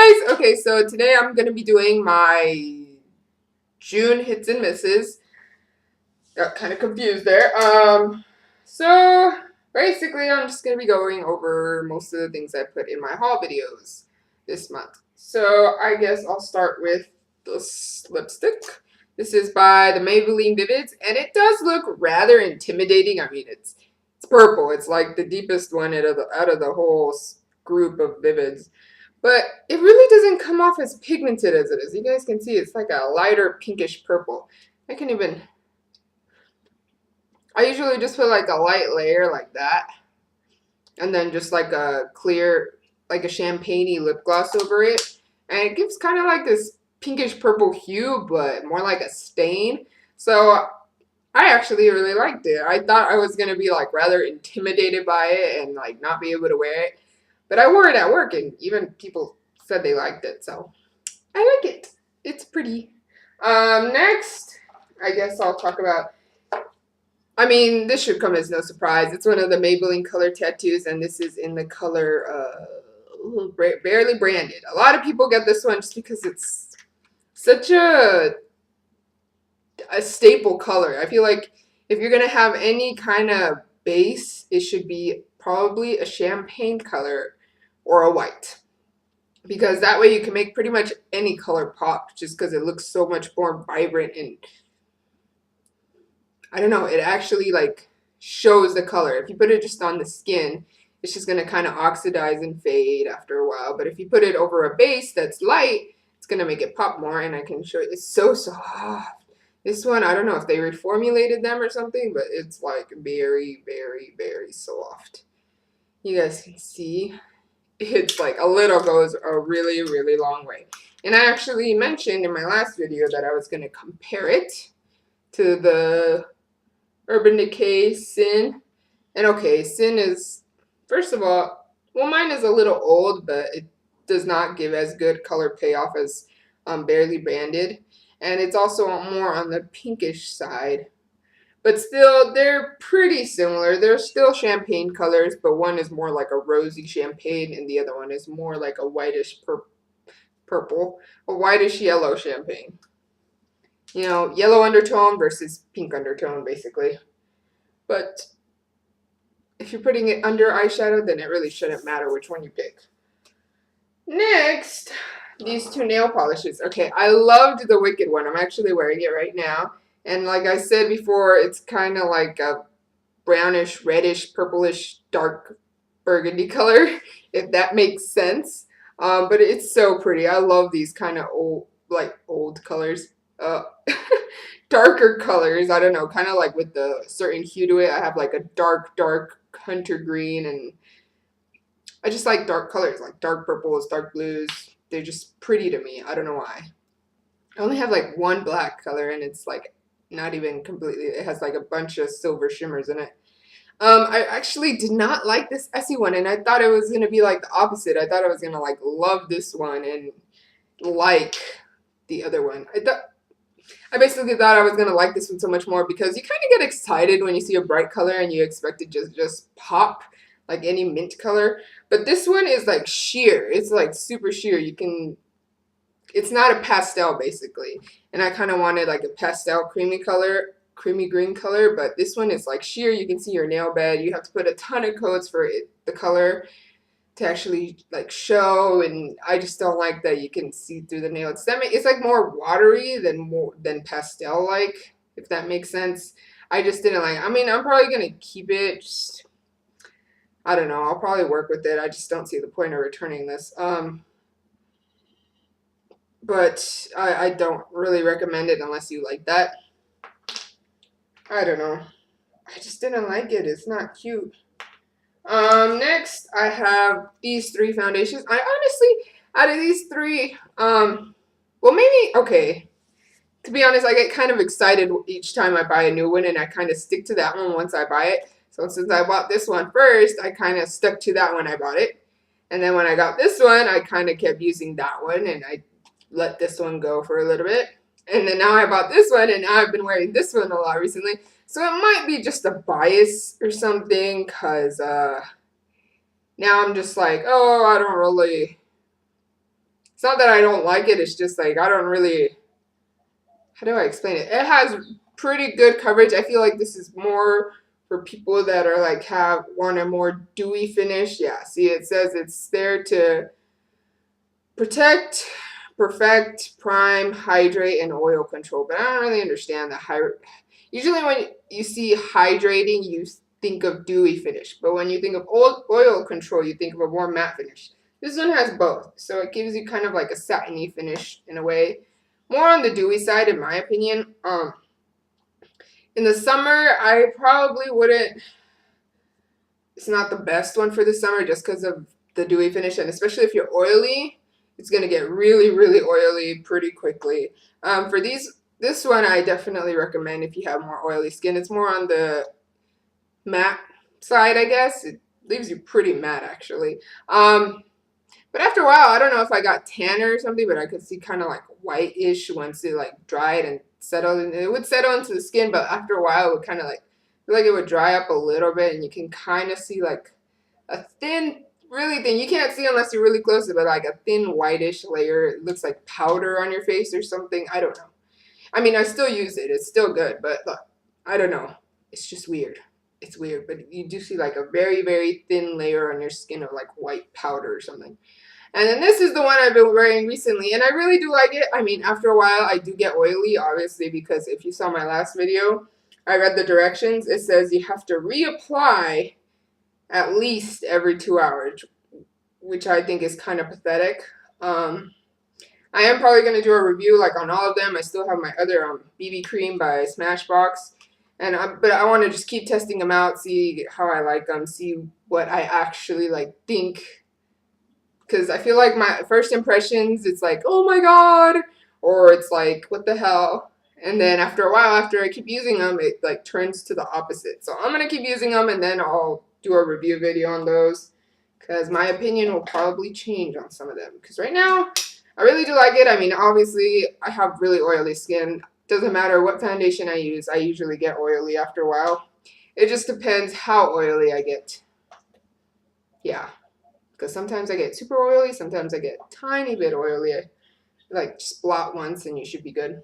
guys! Okay, so today I'm going to be doing my June hits and misses. Got kind of confused there. So basically I'm just going to be going over most of the things I put in my haul videos this month. So I guess I'll start with this lipstick. This is by the Maybelline Vivids, and it does look rather intimidating. I mean, it's purple. It's like the deepest one out of the whole group of Vivids. But it really doesn't come off as pigmented as it is. You guys can see it's like a lighter pinkish purple. I usually just put like a light layer like that. And then just like a clear, like a champagne-y lip gloss over it. And it gives kind of like this pinkish purple hue, but more like a stain. So I actually really liked it. I thought I was going to be like rather intimidated by it and like not be able to wear it. But I wore it at work and even people said they liked it. So I like it. It's pretty. Next, I guess I'll talk about, I mean, this should come as no surprise. It's one of the Maybelline color tattoos, and this is in the color Barely Branded. A lot of people get this one just because it's such a staple color. I feel like if you're going to have any kind of base, it should be probably a champagne color or a white. Because that way you can make pretty much any color pop just because it looks so much more vibrant and I don't know, it actually like shows the color. If you put it just on the skin, it's just going to kind of oxidize and fade after a while. But if you put it over a base that's light, it's going to make it pop more, and I can show you. It's so soft. This one, I don't know if they reformulated them or something, but it's like very, very, very soft. You guys can see it's like a little goes a really, really long way. And I actually mentioned in my last video that I was going to compare it to the Urban Decay Sin. And okay, Sin is, first of all, well, mine is a little old, but it does not give as good color payoff as Barely Branded. And it's also more on the pinkish side. But still, they're pretty similar. They're still champagne colors, but one is more like a rosy champagne, and the other one is more like a whitish purple, a whitish yellow champagne. You know, yellow undertone versus pink undertone, basically. But if you're putting it under eyeshadow, then it really shouldn't matter which one you pick. Next, these two nail polishes. Okay, I loved the Wicked one. I'm actually wearing it right now. And like I said before, it's kind of like a brownish, reddish, purplish, dark burgundy color, if that makes sense. But it's so pretty. I love these kind of old colors. Darker colors. I don't know, kind of like with the certain hue to it. I have like a dark hunter green, and I just like dark colors, like dark purples, dark blues. They're just pretty to me. I don't know why. I only have like one black color, and it's like not even completely, it has like a bunch of silver shimmers in it. I actually did not like this Essie one, and I thought it was going to be like the opposite. I thought I was going to like love this one and like the other one. I basically thought I was going to like this one so much more because you kind of get excited when you see a bright color and you expect it just pop like any mint color. But this one is like sheer. It's like super sheer. It's not a pastel basically. And I kind of wanted like a pastel creamy green color, but this one is like sheer. You can see your nail bed. You have to put a ton of coats for the color to actually like show, and I just don't like that you can see through the nail. It's like more watery than pastel like, if that makes sense. I just didn't like. I mean, I'm probably gonna keep it. I don't know. I'll probably work with it. I just don't see the point of returning this. But I don't really recommend it unless you like that. I don't know. I just didn't like it. It's not cute. Next I have these three foundations. I honestly, out of these three, well maybe, okay, to be honest, I get kind of excited each time I buy a new one, and I kind of stick to that one once I buy it. So since I bought this one first, I kind of stuck to that when I bought it. And then when I got this one, I kind of kept using that one, and I let this one go for a little bit. And then now I bought this one, and now I've been wearing this one a lot recently. So it might be just a bias or something, because now I'm just like, oh, I don't really It's not that I don't like it. It's just like I don't really. How do I explain it? It has pretty good coverage. I feel like this is more for people that are like want a more dewy finish. Yeah, see, it says it's there to protect, perfect, prime, hydrate, and oil control. But I don't really understand the usually when you see hydrating, you think of dewy finish. But when you think of oil control, you think of a more matte finish. This one has both. So it gives you kind of like a satiny finish in a way. More on the dewy side, in my opinion. In the summer, I probably wouldn't. It's not the best one for the summer just because of the dewy finish, and especially if you're oily, it's gonna get really, really oily pretty quickly. For this one, I definitely recommend if you have more oily skin. It's more on the matte side, I guess. It leaves you pretty matte, actually. But after a while, I don't know if I got tanner or something, but I could see kind of like white-ish once it like dried and settled. And it would settle into the skin, but after a while, it would kind of like feel like it would dry up a little bit, and you can kind of see like a thin, really thin. You can't see unless you're really close to it, but like a thin whitish layer. It looks like powder on your face or something. I don't know. I mean, I still use it. It's still good, but look, I don't know. It's just weird. It's weird, but you do see like a very, very thin layer on your skin of like white powder or something. And then this is the one I've been wearing recently, and I really do like it. I mean, after a while, I do get oily, obviously, because if you saw my last video, I read the directions. It says you have to reapply at least every 2 hours, which I think is kind of pathetic. I am probably going to do a review like on all of them. I still have my other BB cream by Smashbox. But I want to just keep testing them out, see how I like them, see what I actually like think. Because I feel like my first impressions, it's like, oh my god, or it's like, what the hell? And then after a while, after I keep using them, it like turns to the opposite. So I'm going to keep using them, and then I'll do a review video on those. Because my opinion will probably change on some of them. Because right now, I really do like it. I mean, obviously, I have really oily skin. Doesn't matter what foundation I use, I usually get oily after a while. It just depends how oily I get. Yeah. Because sometimes I get super oily, sometimes I get a tiny bit oily. Like, just blot once and you should be good.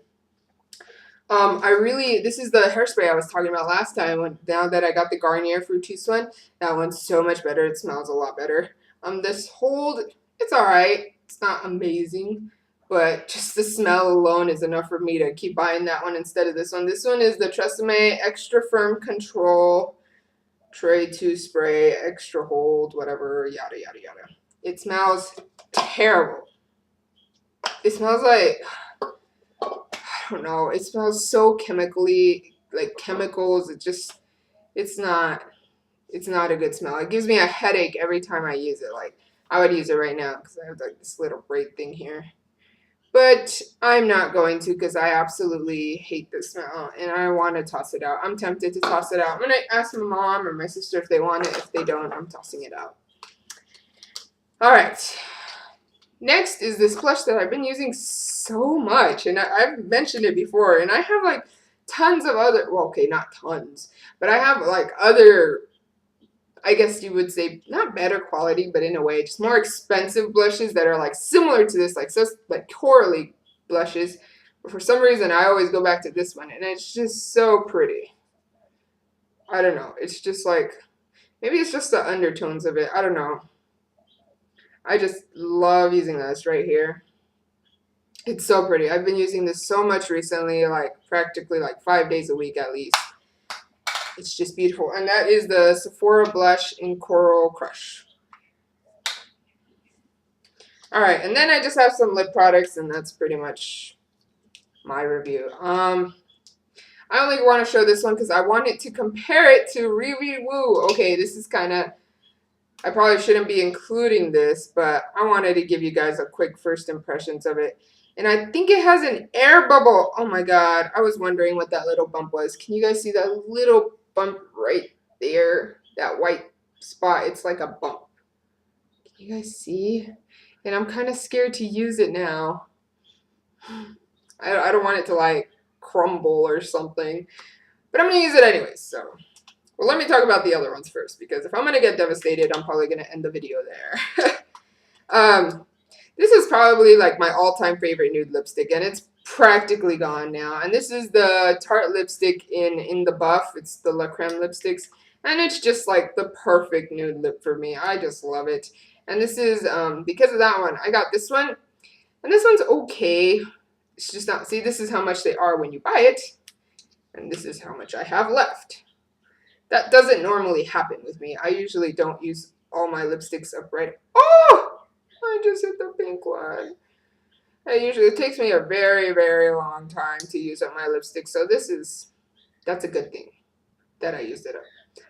This is the hairspray I was talking about last time. Now that I got the Garnier Fructis one, that one's so much better. It smells a lot better. This Hold, it's alright. It's not amazing, but just the smell alone is enough for me to keep buying that one instead of this one. This one is the Tresemme Extra Firm Control Tray 2 Spray, Extra Hold, whatever, yada, yada, yada. It smells terrible. It smells like, I don't know, it smells so chemically, like chemicals. It's not a good smell. It gives me a headache every time I use it. Like, I would use it right now because I have like this little braid thing here. But I'm not going to because I absolutely hate the smell and I want to toss it out. I'm tempted to toss it out. I'm going to ask my mom or my sister if they want it. If they don't, I'm tossing it out. Alright. Next is this blush that I've been using so much. And I've mentioned it before. And I have like tons of other, well, okay, not tons. But I have like other, I guess you would say, not better quality, but in a way, just more expensive blushes that are like similar to this, like so like Corally blushes. But for some reason, I always go back to this one, and it's just so pretty. I don't know. It's just like, maybe it's just the undertones of it. I don't know. I just love using this right here. It's so pretty. I've been using this so much recently, like practically like 5 days a week at least. It's just beautiful. And that is the Sephora blush in Coral Crush. Alright, and then I just have some lip products, and that's pretty much my review. I only want to show this one because I wanted to compare it to Riri Woo. Okay, this is kind of, I probably shouldn't be including this, but I wanted to give you guys a quick first impressions of it. And I think it has an air bubble. Oh my god, I was wondering what that little bump was. Can you guys see that little bump right there? That white spot, it's like a bump. Can you guys see? And I'm kind of scared to use it now. I don't want it to like crumble or something. But I'm going to use it anyways, so. Well, let me talk about the other ones first, because if I'm going to get devastated, I'm probably going to end the video there. This is probably like my all-time favorite nude lipstick, and it's practically gone now. And this is the Tarte lipstick in the Buff. It's the La Creme lipsticks, and it's just like the perfect nude lip for me. I just love it. And this is because of that one, I got this one, and this one's okay. It's just not. See, this is how much they are when you buy it, and this is how much I have left. That doesn't normally happen with me. I usually don't use all my lipsticks up right. Oh! I just hit the pink one. It takes me a very, very long time to use up my lipstick, so that's a good thing that I used it up.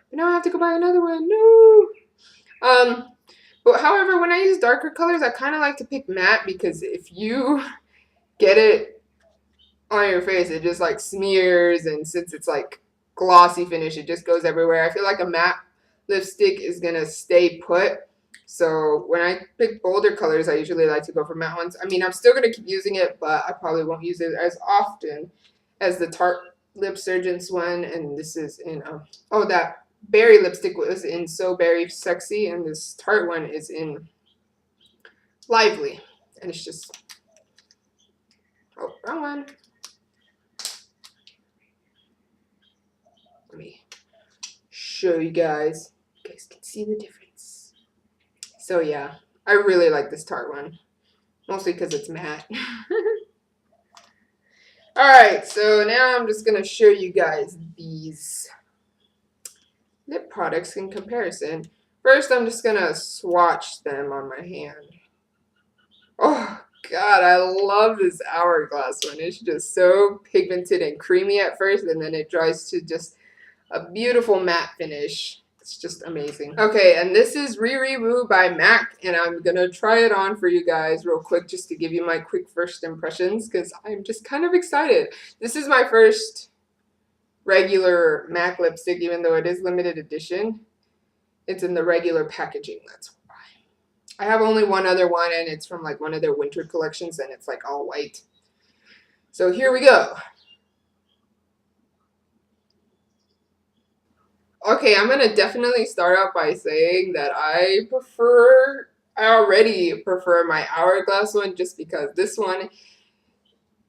But now I have to go buy another one. No! But however, when I use darker colors, I kind of like to pick matte because if you get it on your face, it just like smears, and since it's like glossy finish, it just goes everywhere. I feel like a matte lipstick is gonna stay put. So when I pick bolder colors, I usually like to go for matte ones. I mean, I'm still gonna keep using it, but I probably won't use it as often as the Tarte Lip Surgeons one. And this is in oh, that berry lipstick was in So Berry Sexy, and this Tarte one is in Lively, and it's just oh, wrong one. Let me show you guys. You guys can see the difference. So yeah, I really like this Tarte one, mostly because it's matte. Alright, so now I'm just going to show you guys these lip products in comparison. First, I'm just going to swatch them on my hand. Oh, God, I love this Hourglass one. It's just so pigmented and creamy at first, and then it dries to just a beautiful matte finish. It's just amazing. Okay, and this is Riri Woo by MAC, and I'm going to try it on for you guys real quick just to give you my quick first impressions because I'm just kind of excited. This is my first regular MAC lipstick, even though it is limited edition. It's in the regular packaging, that's why. I have only one other one, and it's from like one of their winter collections, and it's like all white. So here we go. Okay, I'm gonna definitely start out by saying that I already prefer my Hourglass one just because this one,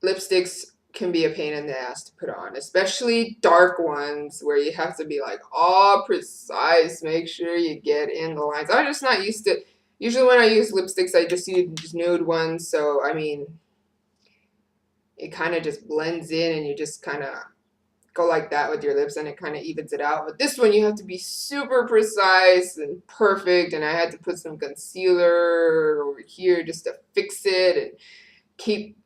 lipsticks can be a pain in the ass to put on, especially dark ones where you have to be like all precise, make sure you get in the lines. I'm just not used to, usually when I use lipsticks, I just use nude ones, so I mean, it kind of just blends in and you just kind of go like that with your lips and it kind of evens it out. But this one you have to be super precise and perfect, and I had to put some concealer over here just to fix it and keep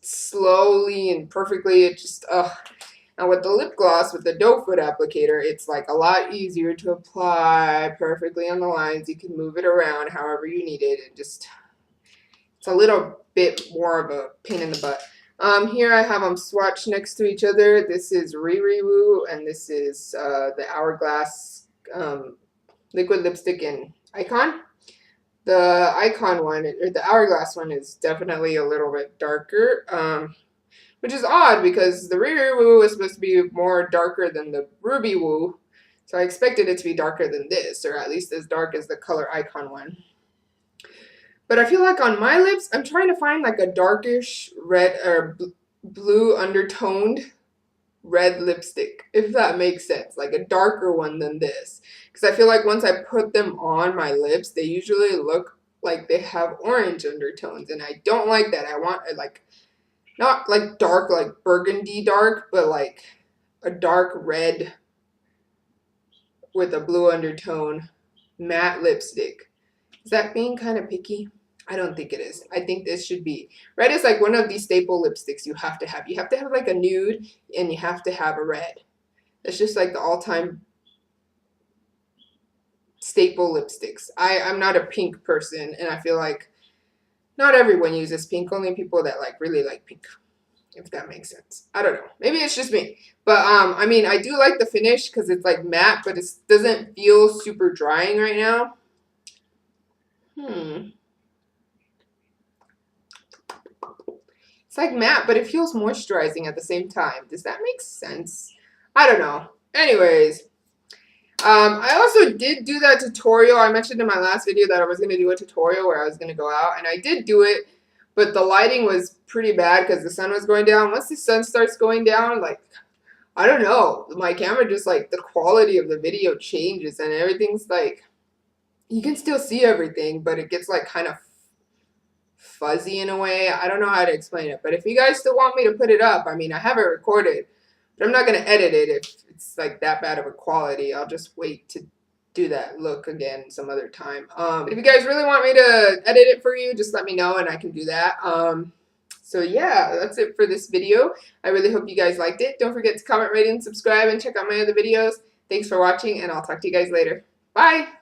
slowly and perfectly. It just and with the lip gloss with the doe foot applicator, it's like a lot easier to apply perfectly on the lines. You can move it around however you need it, and just it's a little bit more of a pain in the butt. Here I have them swatched next to each other. This is Riri Woo, and this is the Hourglass liquid lipstick in Icon. The Icon one, or the Hourglass one, is definitely a little bit darker, which is odd because the Riri Woo is supposed to be more darker than the Ruby Woo, so I expected it to be darker than this, or at least as dark as the color Icon one. But I feel like on my lips, I'm trying to find like a darkish red or blue undertoned red lipstick, if that makes sense. Like a darker one than this. Because I feel like once I put them on my lips, they usually look like they have orange undertones. And I don't like that. I want like, not like dark, like burgundy dark, but like a dark red with a blue undertone matte lipstick. Is that being kind of picky? I don't think it is. I think this should be. Red is like one of these staple lipsticks you have to have. You have to have like a nude and you have to have a red. That's just like the all-time staple lipsticks. I'm not a pink person, and I feel like not everyone uses pink. Only people that like really like pink, if that makes sense. I don't know. Maybe it's just me. But I mean, I do like the finish because it's like matte, but it doesn't feel super drying right now. It's like matte, but it feels moisturizing at the same time. Does that make sense? I don't know. Anyways, I also did do that tutorial. I mentioned in my last video that I was going to do a tutorial where I was going to go out, and I did do it, but the lighting was pretty bad because the sun was going down. Once the sun starts going down, like, I don't know, my camera just, like, the quality of the video changes, and everything's, like, you can still see everything, but it gets, like, kind of fuzzy in a way. I don't know how to explain it, but if you guys still want me to put it up, I mean, I have it recorded, but I'm not going to edit it if it's like that bad of a quality. I'll just wait to do that look again some other time. But if you guys really want me to edit it for you, just let me know and I can do that. So yeah, that's it for this video. I really hope you guys liked it. Don't forget to comment, rate, and subscribe, and check out my other videos. Thanks for watching, and I'll talk to you guys later. Bye!